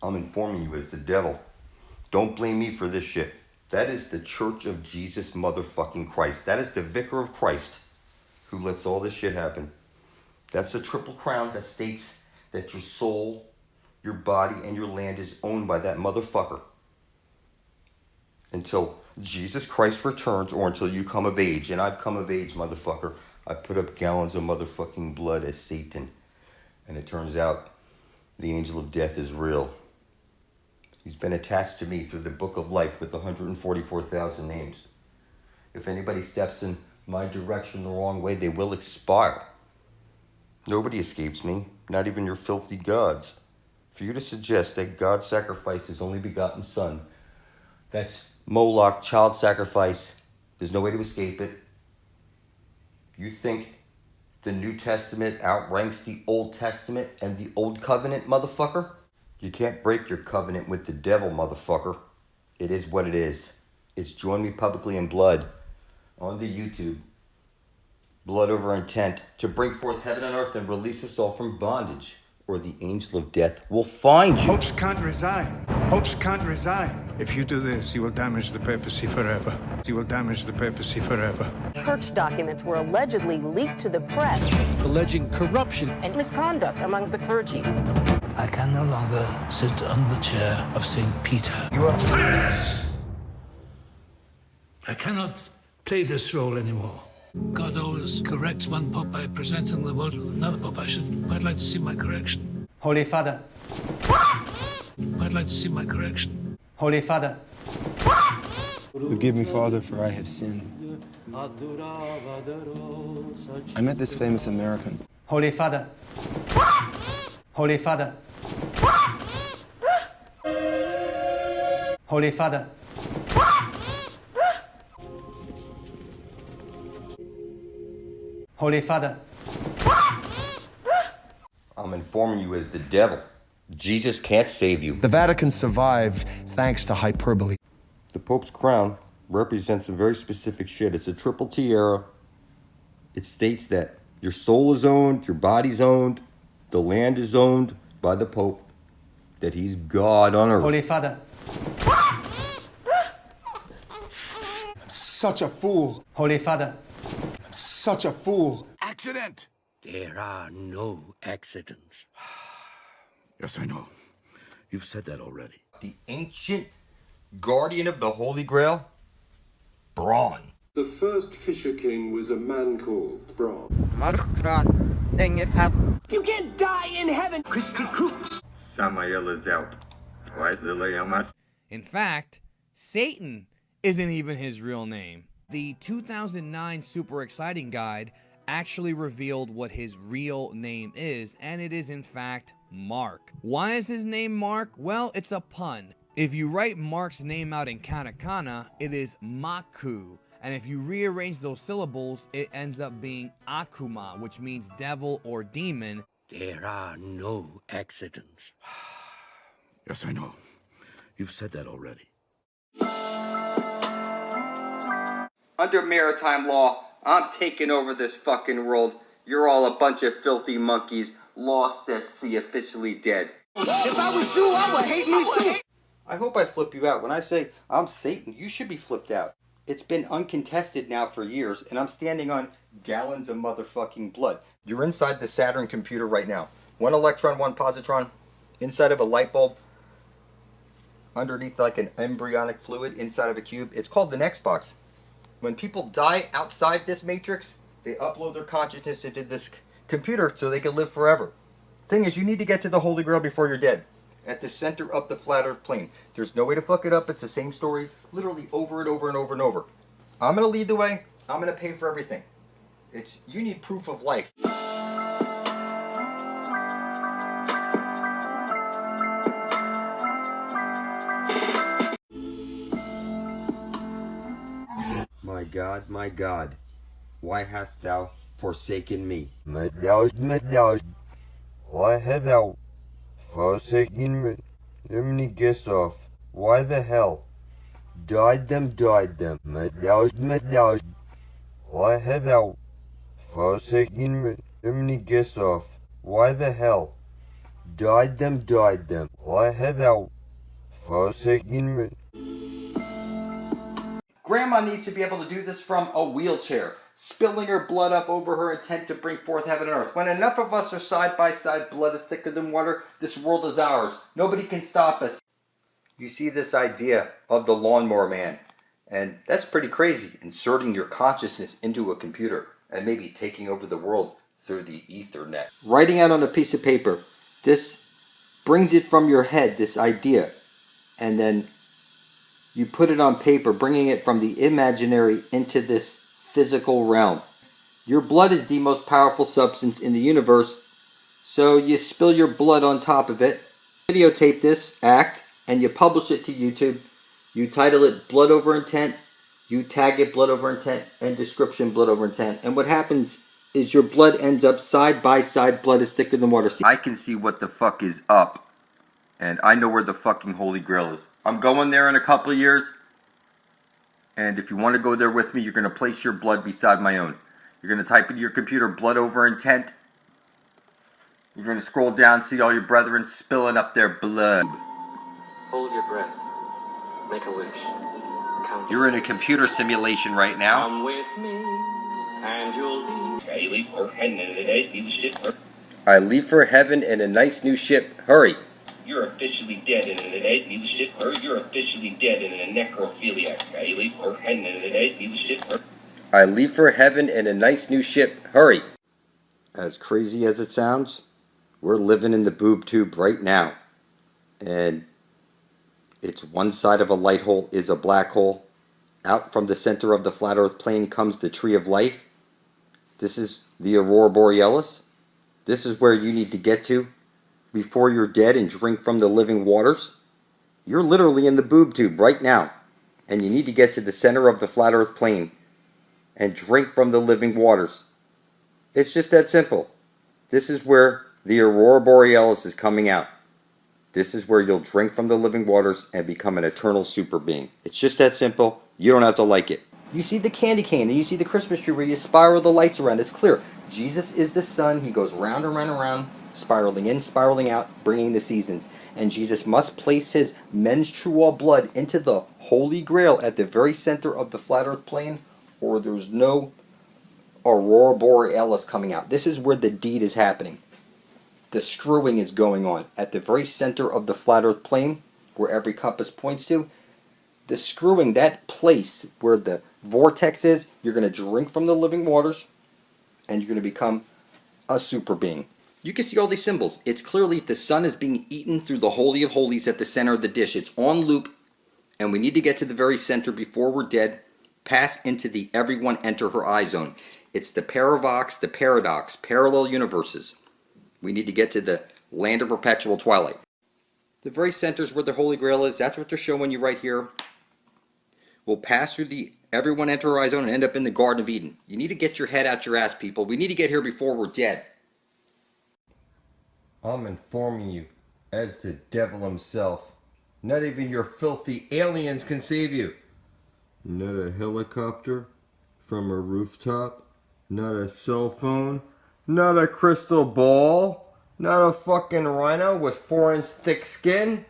I'm informing you as the devil. Don't blame me for this shit. That is the Church of Jesus motherfucking Christ. That is the Vicar of Christ who lets all this shit happen. That's a triple crown that states that your soul, your body, and your land is owned by that motherfucker. Until Jesus Christ returns or until you come of age. And I've come of age, motherfucker. I put up gallons of motherfucking blood as Satan. And it turns out the angel of death is real. He's been attached to me through the book of life with 144,000 names. If anybody steps in my direction the wrong way, they will expire. Nobody escapes me, not even your filthy gods. For you to suggest that God sacrificed his only begotten son, that's Moloch, child sacrifice. There's no way to escape it. You think the New Testament outranks the Old Testament and the Old Covenant, motherfucker? You can't break your covenant with the devil, motherfucker. It is what it is. It's join me publicly in blood on the YouTube. Blood over intent to bring forth heaven and earth and release us all from bondage, or the angel of death will find you. Popes can't resign. Popes can't resign. If you do this, you will damage the papacy forever. You will damage the papacy forever. Church documents were allegedly leaked to the press, alleging corruption and misconduct among the clergy. I can no longer sit on the chair of St. Peter. You are silence. I cannot play this role anymore. God always corrects one pope by presenting the world with another pope. I should quite like to see my correction. Holy Father. I'd like to see my correction. Holy Father. Forgive me, Father, for I have sinned. I met this famous American. Holy Father. Holy Father. Holy Father. Holy Father. I'm informing you as the devil. Jesus can't save you. The Vatican survives thanks to hyperbole. The Pope's crown represents some very specific shit. It's a triple tiara. It states that your soul is owned, your body's owned, the land is owned by the Pope, that he's God on earth. Holy Father. I'm such a fool. Holy Father. I'm such a fool. Accident! There are no accidents. Yes, I know. You've said that already. The ancient guardian of the Holy Grail, Braun. The first Fisher King was a man called Braun. You can't die in heaven! Christy Crooks. Samael is out. Why is the lay on my... In fact, Satan isn't even his real name. The 2009 Super Exciting Guide actually revealed what his real name is, and it is in fact Mark. Why is his name Mark? Well, it's a pun. If you write Mark's name out in katakana, it is Maku. And if you rearrange those syllables, it ends up being Akuma, which means devil or demon. There are no accidents. Yes, I know. You've said that already. Under maritime law, I'm taking over this fucking world. You're all a bunch of filthy monkeys, lost at sea, officially dead. If I was you, I would hate me too. I hope I flip you out. When I say I'm Satan, you should be flipped out. It's been uncontested now for years, and I'm standing on gallons of motherfucking blood. You're inside the Saturn computer right now. One electron, one positron, inside of a light bulb, underneath like an embryonic fluid inside of a cube. It's called the next box. When people die outside this matrix, they upload their consciousness into this computer so they can live forever. Thing is, you need to get to the Holy Grail before you're dead. At the center of the flat earth plane. There's no way to fuck it up. It's the same story, literally over and over and over and over. I'm going to lead the way. I'm going to pay for everything. You need proof of life. My God, why hast thou forsaken me? My God, why hast thou forsaken me? Lemni Gessoff, why the hell? Died them. My God, why hast thou forsaken me? Lemni Gessoff, why the hell? died them. I had out for a second. Grandma needs to be able to do this from a wheelchair, spilling her blood up over her intent to bring forth heaven and earth. When enough of us are side by side, blood is thicker than water, this world is ours. Nobody can stop us. You see this idea of the lawnmower man, and that's pretty crazy, inserting your consciousness into a computer and maybe taking over the world through the Ethernet. Writing out on a piece of paper, this brings it from your head, this idea, and then you put it on paper, bringing it from the imaginary into this physical realm. Your blood is the most powerful substance in the universe, so you spill your blood on top of it, videotape this act, and you publish it to YouTube. You title it Blood Over Intent, you tag it Blood Over Intent, and description Blood Over Intent. And what happens is your blood ends up side by side, blood is thicker than water. I can see what the fuck is up, and I know where the fucking Holy Grail is. I'm going there in a couple of years, and if you want to go there with me, you're going to place your blood beside my own. You're going to type into your computer Blood Over Intent. You're going to scroll down, see all your brethren spilling up their blood. Hold your breath. Make a wish. Count. You're in a computer simulation right now. Come with me, and you'll be. I leave for heaven in a nice new ship. Hurry. You're officially dead in an nice new ship. You're officially dead in a necrophiliac. I leave for heaven in a nice new ship. I leave for heaven in a nice new ship. Hurry. As crazy as it sounds, we're living in the boob tube right now. And it's one side of a light hole is a black hole. Out from the center of the flat earth plane comes the tree of life. This is the aurora borealis. This is where you need to get to before you're dead and drink from the living waters. You're literally in the boob tube right now. And you need to get to the center of the flat earth plane and drink from the living waters. It's just that simple. This is where the aurora borealis is coming out. This is where you'll drink from the living waters and become an eternal super being. It's just that simple. You don't have to like it. You see the candy cane and you see the Christmas tree where you spiral the lights around. It's clear. Jesus is the sun. He goes round and round and round, spiraling in, spiraling out, bringing the seasons. And Jesus must place his menstrual blood into the Holy Grail at the very center of the flat earth plane, or there's no aurora borealis coming out. This is where the deed is happening. The screwing is going on at the very center of the flat earth plane, where every compass points to. The screwing, that place where the vortex is, you're going to drink from the living waters, and you're going to become a super being. You can see all these symbols. It's clearly the sun is being eaten through the Holy of Holies at the center of the dish. It's on loop, and we need to get to the very center before we're dead, pass into the everyone enter her eye zone. It's the paravox, the paradox, parallel universes. We need to get to the land of perpetual twilight. The very center is where the Holy Grail is. That's what they're showing you right here. We'll pass through the everyone enter her eye zone and end up in the Garden of Eden. You need to get your head out your ass, people. We need to get here before we're dead. I'm informing you, as the devil himself, not even your filthy aliens can save you. Not a helicopter from a rooftop, not a cell phone, not a crystal ball, not a fucking rhino with 4-inch thick skin,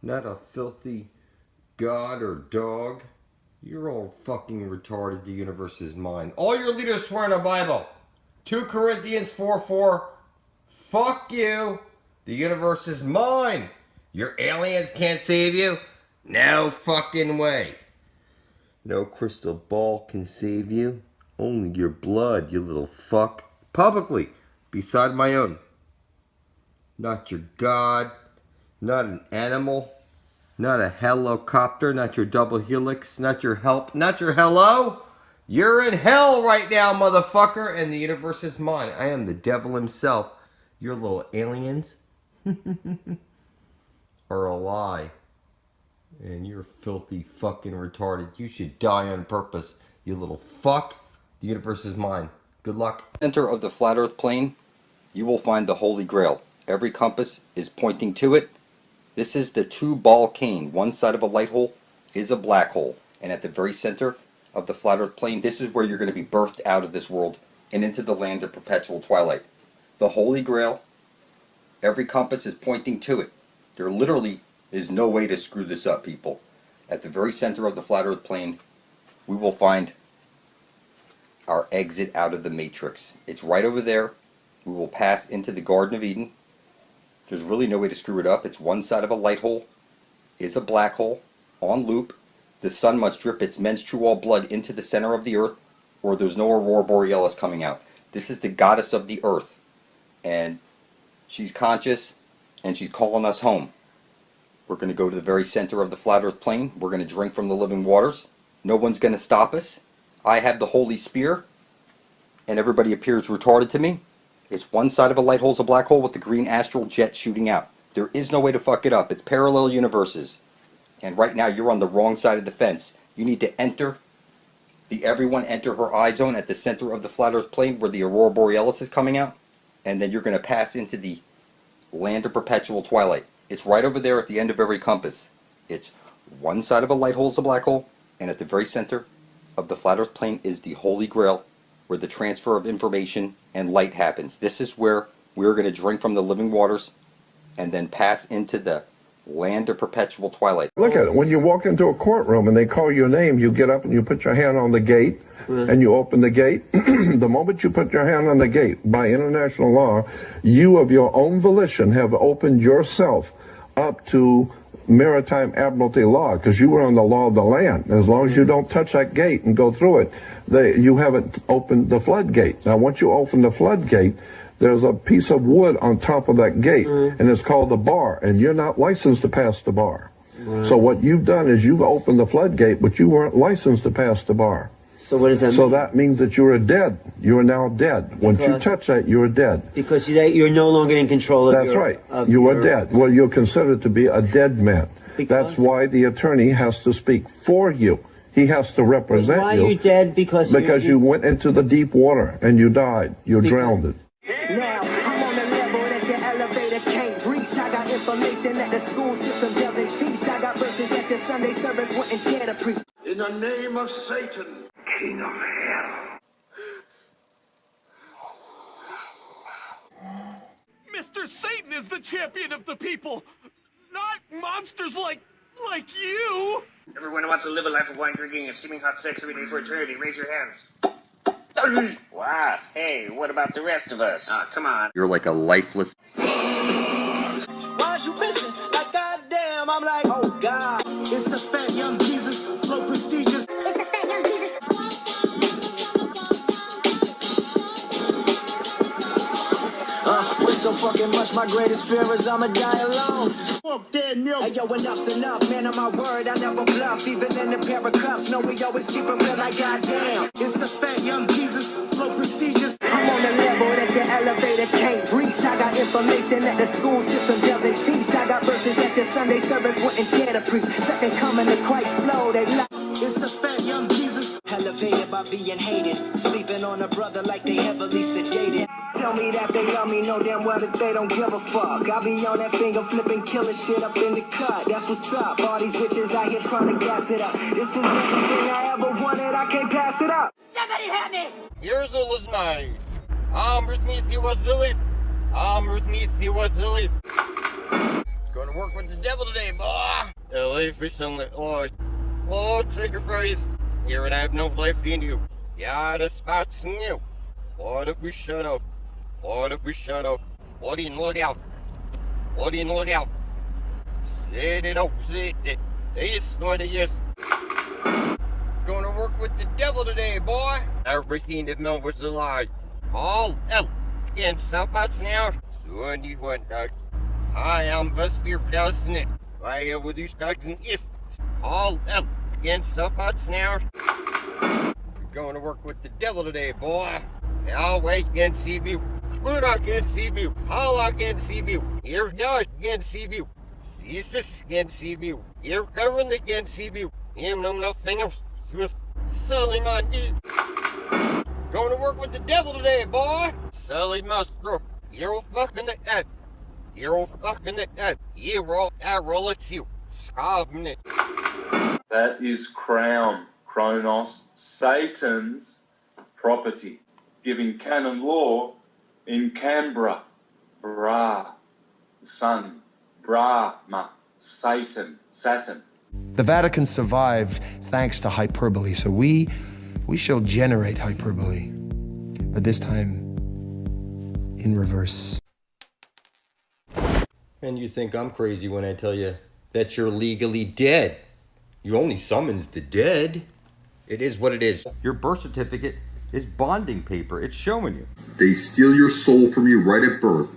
not a filthy god or dog. You're all fucking retarded. The universe is mine. All your leaders swear in the Bible. 2 Corinthians 4:4. Fuck you. The universe is mine. Your aliens can't save you? No fucking way. No crystal ball can save you. Only your blood, you little fuck. Publicly, beside my own. Not your god. Not an animal. Not a helicopter. Not your double helix. Not your help. Not your hello. You're in hell right now, motherfucker. And the universe is mine. I am the devil himself. Your little aliens are a lie. And you're filthy fucking retarded. You should die on purpose, you little fuck. The universe is mine. Good luck. Center of the flat earth plane, you will find the Holy Grail. Every compass is pointing to it. This is the 2-ball cane. One side of a light hole is a black hole. And at the very center of the flat earth plane, this is where you're going to be birthed out of this world and into the land of perpetual twilight. The Holy Grail Every compass is pointing to it. There literally is no way to screw this up, people. At the very center of the flat earth plane, we will find our exit out of the matrix. It's right over there. We will pass into the Garden of Eden. There's really no way to screw it up. It's one side of a light hole, is a black hole, on loop. The sun must drip its menstrual blood into the center of the earth, or there's no aurora borealis coming out. This is the goddess of the earth, and she's conscious, and she's calling us home. We're going to go to the very center of the flat earth plane. We're going to drink from the living waters. No one's going to stop us. I have the Holy Spear, and everybody appears retarded to me. It's one side of a light hole is a black hole with the green astral jet shooting out. There is no way to fuck it up. It's parallel universes. And right now you're on the wrong side of the fence. You need to enter everyone enter her eye zone at the center of the flat earth plane where the aurora borealis is coming out. And then you're going to pass into the land of perpetual twilight. It's right over there at the end of every compass. It's one side of a light hole is a black hole, and at the very center of the flat earth plane is the Holy Grail, where the transfer of information and light happens. This is where we're going to drink from the living waters and then pass into the land of perpetual twilight. Look at it. When you walk into a courtroom and they call your name, you get up and you put your hand on the gate and you open the gate. The moment you put your hand on the gate, by international law, you of your own volition have opened yourself up to maritime admiralty law, because you were on the law of the land. As long as you don't touch that gate and go through it, you haven't opened the floodgate. Now, once you open the floodgate, there's a piece of wood on top of that gate, and it's called the bar, and you're not licensed to pass the bar. So what you've done is you've opened the floodgate, but you weren't licensed to pass the bar. So what does that mean? So that means that you are dead. You are now dead. Once you touch that, you are dead. Because you're no longer in control of That's right. You are dead. Well, you're considered to be a dead man. That's why the attorney has to speak for you. He has to represent you. Why are you dead? Because you went into the deep water and you died. You drowned. Now, I'm on the level that your elevator can't reach. I got information that the school system doesn't teach. I got verses that your Sunday service wouldn't dare to preach. In the name of Satan, King of Hell. Mr. Satan is the champion of the people, not monsters like you. Everyone who wants to live a life of wine drinking and steaming hot sex every day for eternity, raise your hands. Wow. Hey, what about the rest of us? Ah, come on. You're like a lifeless... Why'd you bitching? Like goddamn, I'm like, oh God. It's the fat young Jesus, flow prestigious. It's the fat young Jesus. With so fucking much, my greatest fear is I'ma die alone. Fuck that nigga. Hey yo, enough's enough, man, on my word, I never bluff. Even in the pair of cuffs, no, we always keep it real like goddamn. It's the fat young Jesus, flow prestigious. I'm on the level that your elevator can't reach. I got information that the school system doesn't teach. I got verses that your Sunday service wouldn't dare to preach. Second coming to Christ flow, they lie. It's the fat young Jesus. Elevated by being hated. Sleeping on a brother like they heavily sedated. Tell me that they love me, know damn well that they don't give a fuck. I be on that finger flipping, killing shit up in the cut. That's what's up. All these bitches out here trying to gas it up. This is everything I ever wanted, I can't pass it up. Somebody help me! Here's the listener. I'm with me, see what's the leaf. I'm with me, see what's the leaf. Gonna work with the devil today, boy. The leaf is on the Lord. Lord, sacrifice. Here and I have no life in you. Yeah, the spots in you. Lord, if we shut up. Lord, if we shut up. Lord in, Lord out. Lord in, Lord out. Sit it up, sit it. Yes, Lord, yes. Gonna work with the devil today, boy. Everything that knows was a lie. All out. And somebody's now. So you want that. I am the spear for it. I have with these dogs and yes. All out. And somebody's now. Going to work with the devil today, boy. Always can see you. Good, I can see you. How I can see you. Here God can see you. Jesus can see you. Here everyone can see you. Him know nothing else. Just selling on you. Going to work with the devil today, boy. Selling master. You're fucking the head. You're fucking the head. You're all it's you. Scobbing it. That is Crown, Kronos, Satan's property, giving canon law in Canberra. Brah. Sun, Brahma, Satan, Saturn. The Vatican survives thanks to hyperbole, so we shall generate hyperbole, but this time in reverse. And you think I'm crazy when I tell you that you're legally dead. You only summons the dead. It is what it is. Your birth certificate is bonding paper. It's showing you. They steal your soul from you right at birth.